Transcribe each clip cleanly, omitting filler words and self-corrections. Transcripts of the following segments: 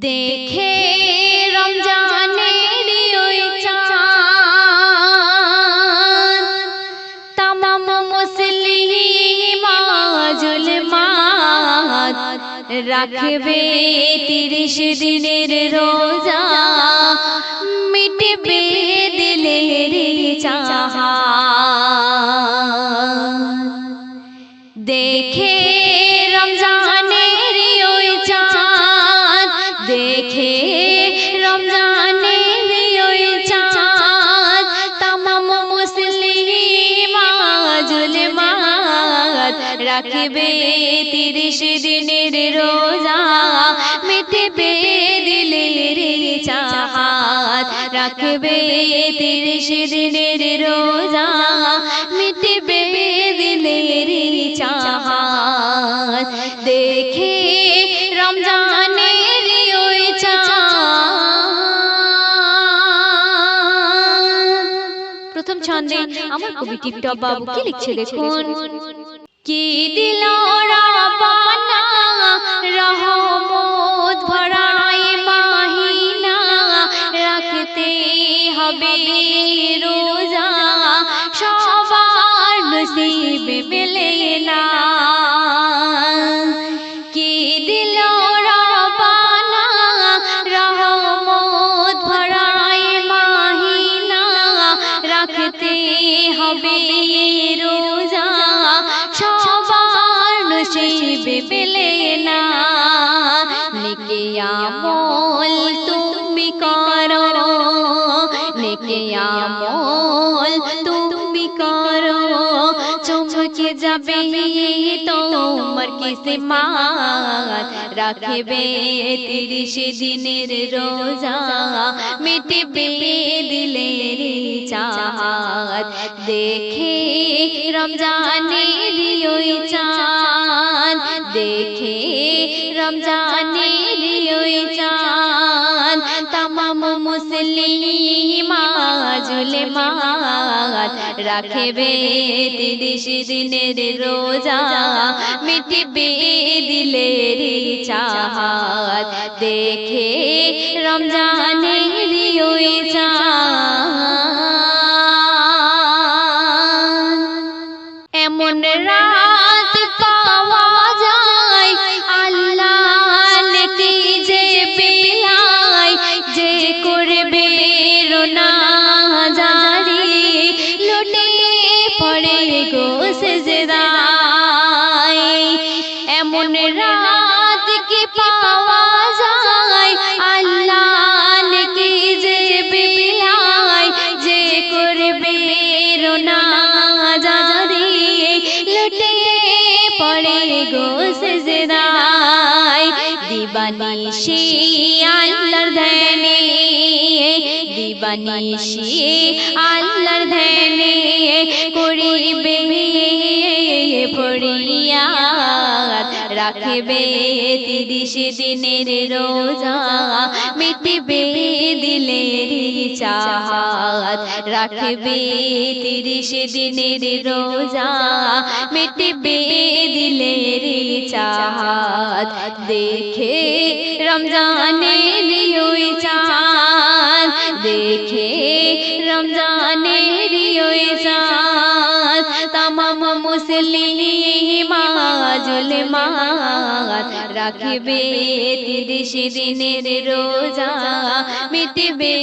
দেখে রমজানের ওই চাঁদ তামাম মুসলিম জুলমাত রাখবে 30 দিনের রোজা মিটবে দিলের চাহাত। দেখে রমজানের ওই চাঁদ দেখে রমজানের ওই চাঁদ তামাম মুসলিম জুলমাত রাখবে 30 দিনের রোজা মিটবে দিলের চাহাত। রাখবে 30 দিনের রোজা মিটবে দিলের চাহাত। দেখে রমজানের ওই চাঁদ। প্রথম ছন্দে আমার কবি টিপটপ বাবু কি লিখছে দেখুন। কি দিল রাব্বানা রহমত ভরাই মাহিনা রাখতে হবে রোজা সবার নসিব মেলে না। কি দিল রাব্বানা রহমত ভরাই মাহিনা রাখতে হবে রোজা সবার নসিব মেলে না। নেকে আমল তুমি করো নেকে আমল তুমি করো চমকে যাবে তোমার কিসমত। রাখবে 30 দিনের রোজা মিটবে দিলের চাহাত। দেখে রমজানের ওই চাঁদ দেখে রমজানের ওই চাঁদ তামাম মুসলিম জুলমাত রাখবে 30 দিনের রোজা মিটবে দিলের চাহাত। দেখে রমজানের ওই চাঁদ। এমন রাত পাওয়া যায় আল্লাহ নেকি যে বিলায় যে করবে রোনা জারি লুটে পড়ে গো সিজদায়। এমন রাত কি পাওয়া যায় আল্লাহ নেকি যে বিলায় যে করবে রোনা জারি লুটে পড়ে গো সিজদায়। দিবানিশি আল্লাহর ধ্যানে দিবানিশি আল্লাহর ধ্যানে করিবে ফরিয়াদ। রাখবে 30 দিনের রোজা মিটবে দিলের চাহাত। রাখবে 30 দিনের রোজা মিটবে দিলের চাহাত। দেখে রমজানের ওই চাঁদ দেখে রমজানের ওই চাঁদ তামাম মুসলিম জুলমাত রাখবে 30 দিনের রোজা মিটবে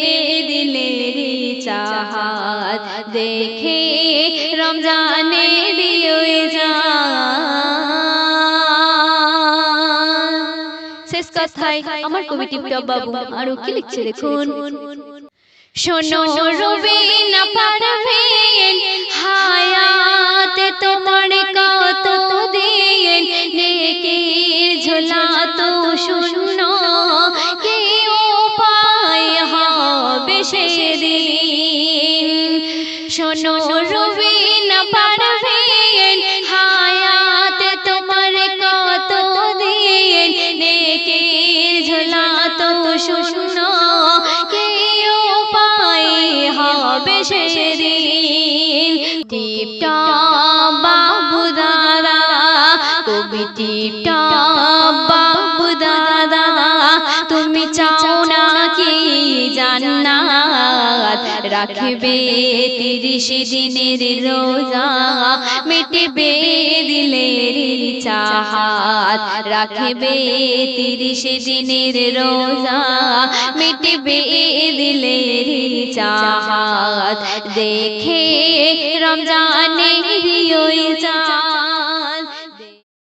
দিলের চাহাত। দেখে রমজানের ওই চাঁদ। শেষ কথায় আমার কবি টিপটপ বাবু আরো কি লিখছে দেখুন। শোনো রবিন পারভীন হায়াতে তোমার কত দিন নেকির ঝোলা তো শুনো কি উপায় হবে সেদিন। শোনো রবিন পারভীন হায়াতে তোমার কত দিন নেকির ঝোলা তো শুনো কি উপায় হবে সেদিন। টিপটপ বাবু দাদা কবি টিপটপ বাবু দাদা তুমি রাখবে 30 দিনের রোজা মিটবে দিলের চাহাত রাখবে 30 দিনের রোজা মিটবে দিলের চাহাত দেখে রমজানের ওই চাঁদ